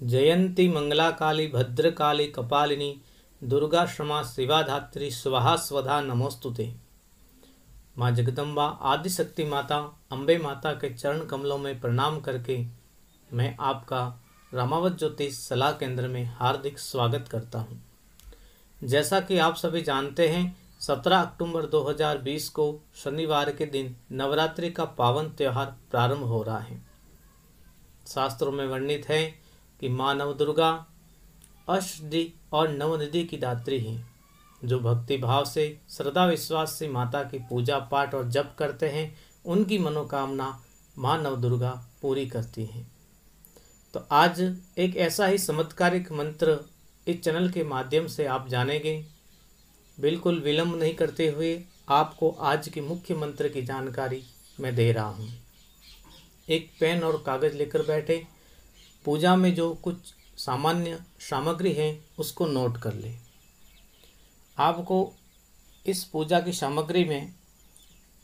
जयंती मंगला काली भद्रकाली कपालिनी दुर्गा क्षमा शिवा धात्री स्वाहा स्वधा नमोस्तुते। माँ जगदम्बा आदिशक्ति माता अम्बे माता के चरण कमलों में प्रणाम करके मैं आपका रामावत ज्योतिष सलाह केंद्र में हार्दिक स्वागत करता हूँ। जैसा कि आप सभी जानते हैं 17 अक्टूबर 2020 को शनिवार के दिन नवरात्रि का पावन त्यौहार प्रारंभ हो रहा है। शास्त्रों में वर्णित है कि माँ नवदुर्गा अष्टसिद्धि और नवनिधि की दात्री हैं, जो भक्ति भाव से श्रद्धा विश्वास से माता की पूजा पाठ और जप करते हैं, उनकी मनोकामना माँ नवदुर्गा पूरी करती हैं। तो आज एक ऐसा ही चमत्कारिक मंत्र इस चैनल के माध्यम से आप जानेंगे। बिल्कुल विलंब नहीं करते हुए आपको आज की मुख्य मंत्र की जानकारी मैं दे रहा हूँ। एक पेन और कागज़ लेकर बैठे, पूजा में जो कुछ सामान्य सामग्री है उसको नोट कर लें। आपको इस पूजा की सामग्री में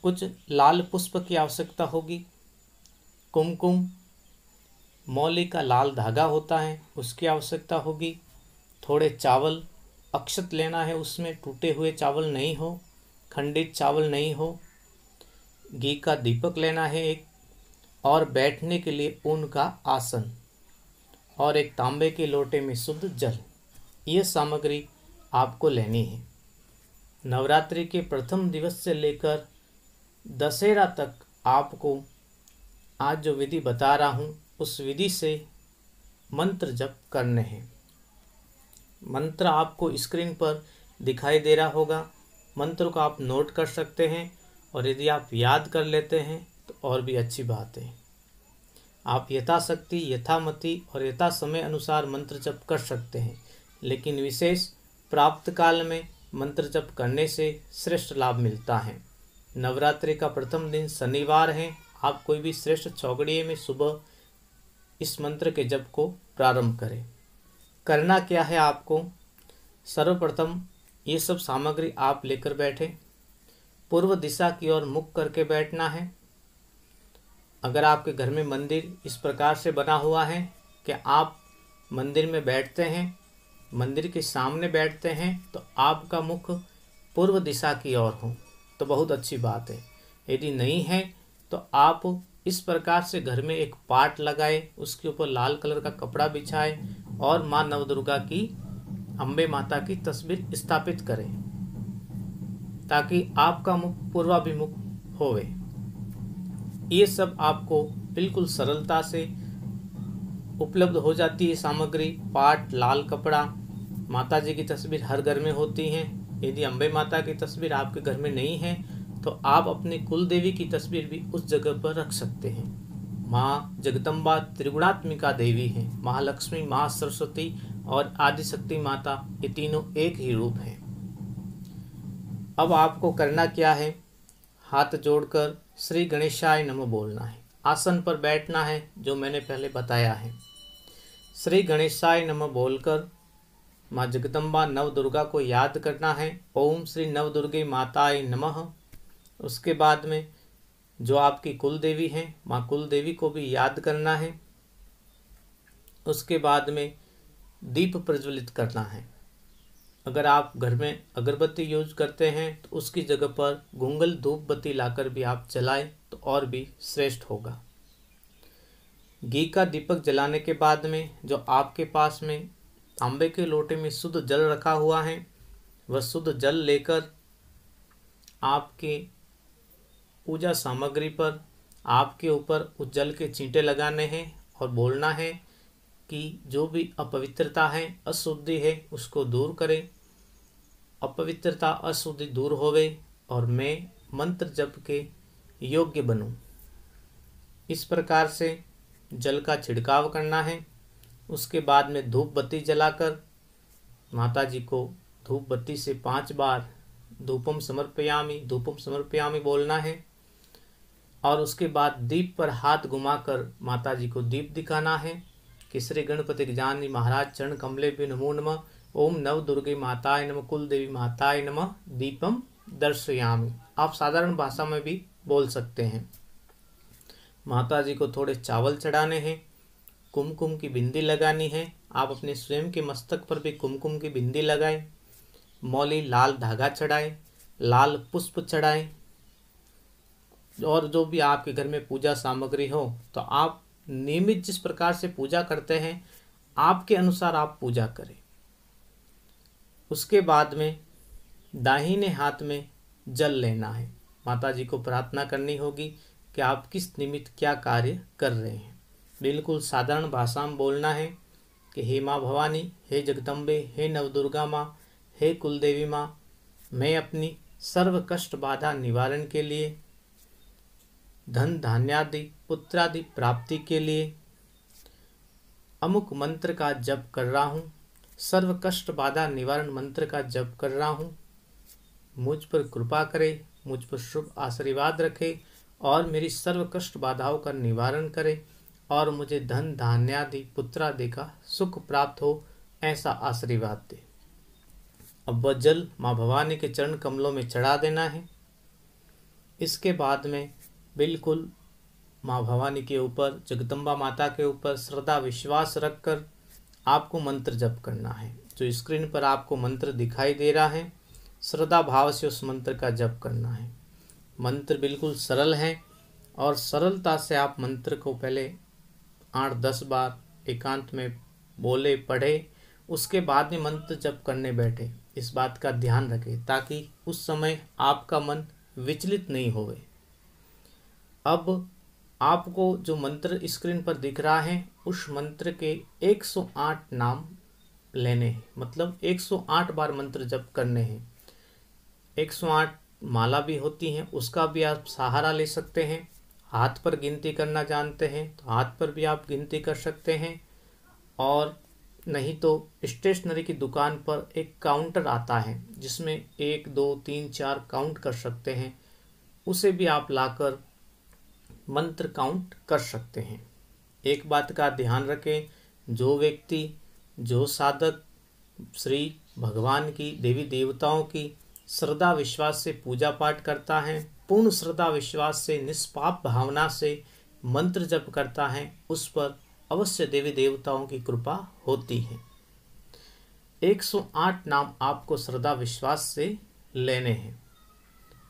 कुछ लाल पुष्प की आवश्यकता होगी, कुमकुम, मौली का लाल धागा होता है उसकी आवश्यकता होगी, थोड़े चावल अक्षत लेना है, उसमें टूटे हुए चावल नहीं हो, खंडित चावल नहीं हो, घी का दीपक लेना है एक, और बैठने के लिए ऊन का आसन और एक तांबे के लोटे में शुद्ध जल। ये सामग्री आपको लेनी है। नवरात्रि के प्रथम दिवस से लेकर दशहरा तक आपको आज जो विधि बता रहा हूँ उस विधि से मंत्र जप करने हैं। मंत्र आपको स्क्रीन पर दिखाई दे रहा होगा। मंत्र को आप नोट कर सकते हैं और यदि आप याद कर लेते हैं तो और भी अच्छी बात है। आप यथाशक्ति, यथामति और यथा समय अनुसार मंत्र जप कर सकते हैं, लेकिन विशेष प्राप्त काल में मंत्र जप करने से श्रेष्ठ लाभ मिलता है। नवरात्रि का प्रथम दिन शनिवार है। आप कोई भी श्रेष्ठ चौगड़िए में सुबह इस मंत्र के जप को प्रारंभ करें। करना क्या है आपको? सर्वप्रथम ये सब सामग्री आप लेकर बैठे, पूर्व दिशा की ओर मुख करके बैठना है। अगर आपके घर में मंदिर इस प्रकार से बना हुआ है कि आप मंदिर में बैठते हैं, मंदिर के सामने बैठते हैं, तो आपका मुख पूर्व दिशा की ओर हो तो बहुत अच्छी बात है। यदि नहीं है तो आप इस प्रकार से घर में एक पाट लगाए, उसके ऊपर लाल कलर का कपड़ा बिछाए और माँ नवदुर्गा की, अम्बे माता की तस्वीर स्थापित करें ताकि आपका मुख पूर्वाभिमुख होवे। ये सब आपको बिल्कुल सरलता से उपलब्ध हो जाती है सामग्री। पाट, लाल कपड़ा, माता जी की तस्वीर हर घर में होती हैं। यदि अम्बे माता की तस्वीर आपके घर में नहीं है तो आप अपनी कुल देवी की तस्वीर भी उस जगह पर रख सकते हैं। माँ जगदम्बा त्रिगुणात्मिका देवी हैं। महालक्ष्मी, महासरस्वती और आदिशक्ति माता, ये तीनों एक ही रूप हैं। अब आपको करना क्या है? हाथ जोड़कर श्री गणेशाय नमः बोलना है। आसन पर बैठना है जो मैंने पहले बताया है। श्री गणेशाय नमः बोलकर माँ जगदम्बा नवदुर्गा को याद करना है। ओम श्री नवदुर्गे माताय नमः। उसके बाद में जो आपकी कुल देवी हैं, माँ कुल देवी को भी याद करना है। उसके बाद में दीप प्रज्वलित करना है। अगर आप घर में अगरबत्ती यूज करते हैं तो उसकी जगह पर गुंगल धूप बत्ती लाकर भी आप जलाएं तो और भी श्रेष्ठ होगा। घी का दीपक जलाने के बाद में जो आपके पास में तांबे के लोटे में शुद्ध जल रखा हुआ है, वह शुद्ध जल लेकर आपके पूजा सामग्री पर आपके ऊपर उस जल के छींटे लगाने हैं और बोलना है कि जो भी अपवित्रता है, अशुद्धि है, उसको दूर करें। अपवित्रता, अशुद्धि दूर होवे और मैं मंत्र जप के योग्य बनूं। इस प्रकार से जल का छिड़काव करना है। उसके बाद में धूप बत्ती जलाकर माता जी को धूप बत्ती से 5 बार धूपम समर्पयामि बोलना है। और उसके बाद दीप पर हाथ घुमाकर माता जी को दीप दिखाना है कि श्री गणपति गजाननी महाराज चरण कमले भी नमो नमः। ओम नव दुर्गे माताय नमः, कुल देवी माताय नमः, दीपम दर्शयामि। आप साधारण भाषा में भी बोल सकते हैं। माता जी को थोड़े चावल चढ़ाने हैं कुमकुम की बिंदी लगानी है। आप अपने स्वयं के मस्तक पर भी कुमकुम की बिंदी लगाएं। मौली लाल धागा चढ़ाए, लाल पुष्प चढ़ाए, और जो भी आपके घर में पूजा सामग्री हो तो आप नियमित जिस प्रकार से पूजा करते हैं आपके अनुसार आप पूजा करें। उसके बाद में दाहिने हाथ में जल लेना है। माता जी को प्रार्थना करनी होगी कि आप किस निमित्त क्या कार्य कर रहे हैं। बिल्कुल साधारण भाषा में बोलना है कि हे माँ भवानी, हे जगदम्बे, हे नवदुर्गा माँ, हे कुलदेवी माँ, मैं अपनी सर्व कष्ट बाधा निवारण के लिए, धन धान्यादि पुत्रादि प्राप्ति के लिए अमुक मंत्र का जप कर रहा हूँ, सर्व कष्ट बाधा निवारण मंत्र का जप कर रहा हूँ। मुझ पर कृपा करे, मुझ पर शुभ आशीर्वाद रखे और मेरी सर्व कष्ट बाधाओं का निवारण करे और मुझे धन धान्यादि पुत्रादि का सुख प्राप्त हो, ऐसा आशीर्वाद दे। अब वह जल माँ भवानी के चरण कमलों में चढ़ा देना है। इसके बाद में बिल्कुल माँ भवानी के ऊपर, जगदम्बा माता के ऊपर श्रद्धा विश्वास रखकर आपको मंत्र जप करना है। जो स्क्रीन पर आपको मंत्र दिखाई दे रहा है, श्रद्धा भाव से उस मंत्र का जप करना है। मंत्र बिल्कुल सरल है और सरलता से आप मंत्र को पहले 8-10 बार एकांत में बोले, पढ़े, उसके बाद में मंत्र जप करने बैठे। इस बात का ध्यान रखें ताकि उस समय आपका मन विचलित नहीं होवे। अब आपको जो मंत्र स्क्रीन पर दिख रहा है उस मंत्र के 108 नाम लेने हैं, मतलब 108 बार मंत्र जप करने हैं। 108 माला भी होती हैं, उसका भी आप सहारा ले सकते हैं। हाथ पर गिनती करना जानते हैं तो हाथ पर भी आप गिनती कर सकते हैं, और नहीं तो स्टेशनरी की दुकान पर एक काउंटर आता है जिसमें 1 2 3 4 काउंट कर सकते हैं, उसे भी आप लाकर मंत्र काउंट कर सकते हैं। एक बात का ध्यान रखें, जो व्यक्ति, जो साधक श्री भगवान की, देवी देवताओं की श्रद्धा विश्वास से पूजा पाठ करता है, पूर्ण श्रद्धा विश्वास से निष्पाप भावना से मंत्र जप करता है, उस पर अवश्य देवी देवताओं की कृपा होती है। 108 नाम आपको श्रद्धा विश्वास से लेने हैं।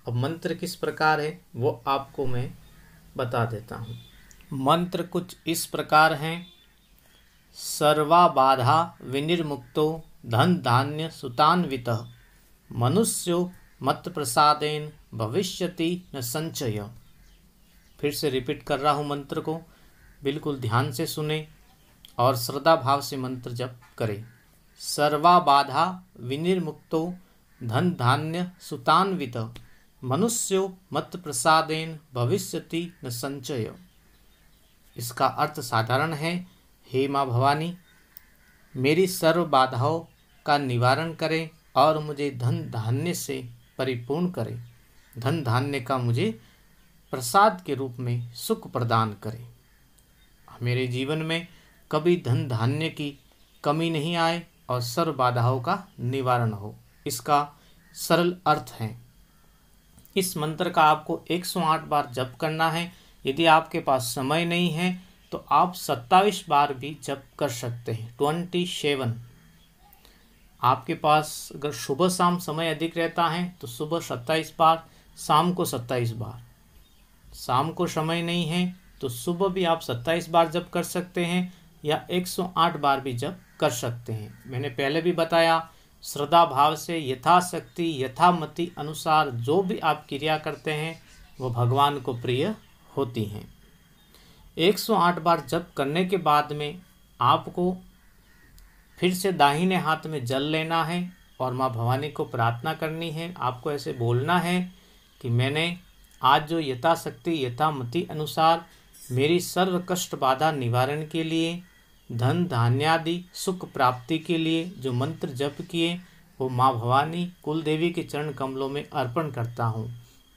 अब मंत्र किस प्रकार है वो आपको मैं बता देता हूँ। मंत्र कुछ इस प्रकार हैं। सर्वा बाधा विनिर्मुक्तो धन धान्य सुतान्वितः मनुष्यो मत प्रसादेन भविष्यति न संचय। फिर से रिपीट कर रहा हूँ मंत्र को, बिल्कुल ध्यान से सुने और श्रद्धा भाव से मंत्र जप करें। सर्वा बाधा विनिर्मुक्तो धन धान्य सुतान्वितः मनुष्यो मत प्रसादेन भविष्यति न संचय। इसका अर्थ साधारण है, हे माँ भवानी, मेरी सर्व बाधाओं का निवारण करें और मुझे धन धान्य से परिपूर्ण करें। धन धान्य का मुझे प्रसाद के रूप में सुख प्रदान करें। मेरे जीवन में कभी धन धान्य की कमी नहीं आए और सर्व बाधाओं का निवारण हो। इसका सरल अर्थ है। इस मंत्र का आपको 108 बार जप करना है। यदि आपके पास समय नहीं है तो आप 27 बार भी जप कर सकते हैं। 27। आपके पास अगर सुबह शाम समय अधिक रहता है तो सुबह 27 बार, शाम को 27 बार। शाम को समय नहीं है तो सुबह भी आप 27 बार जप कर सकते हैं या 108 बार भी जप कर सकते हैं। मैंने पहले भी बताया, श्रद्धा भाव से यथाशक्ति यथामति अनुसार जो भी आप क्रिया करते हैं वो भगवान को प्रिय होती हैं। 108 बार जप करने के बाद में आपको फिर से दाहिने हाथ में जल लेना है और माँ भवानी को प्रार्थना करनी है। आपको ऐसे बोलना है कि मैंने आज जो यथाशक्ति यथामति अनुसार मेरी सर्व कष्ट बाधा निवारण के लिए, धन धान्यादि सुख प्राप्ति के लिए जो मंत्र जप किए वो माँ भवानी कुल देवी के चरण कमलों में अर्पण करता हूँ।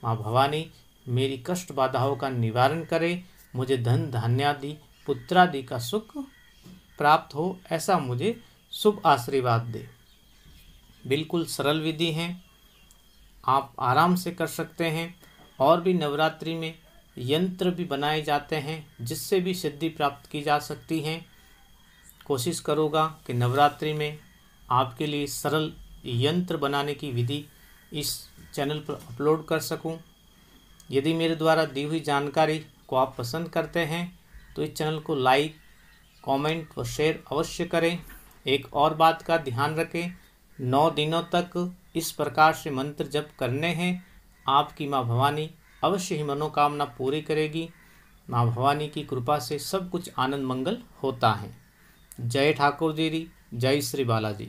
माँ भवानी मेरी कष्ट बाधाओं का निवारण करे, मुझे धन धान्यादि पुत्रादि का सुख प्राप्त हो, ऐसा मुझे शुभ आशीर्वाद दे। बिल्कुल सरल विधि है, आप आराम से कर सकते हैं। और भी नवरात्रि में यंत्र भी बनाए जाते हैं जिससे भी सिद्धि प्राप्त की जा सकती है। कोशिश करूँगा कि नवरात्रि में आपके लिए सरल यंत्र बनाने की विधि इस चैनल पर अपलोड कर सकूं। यदि मेरे द्वारा दी हुई जानकारी को आप पसंद करते हैं तो इस चैनल को लाइक, कमेंट व शेयर अवश्य करें। एक और बात का ध्यान रखें, 9 दिनों तक इस प्रकार से मंत्र जप करने हैं। आपकी माँ भवानी अवश्य ही मनोकामना पूरी करेगी। माँ भवानी की कृपा से सब कुछ आनंद मंगल होता है। जय ठाकुर जी, जय श्री बालाजी।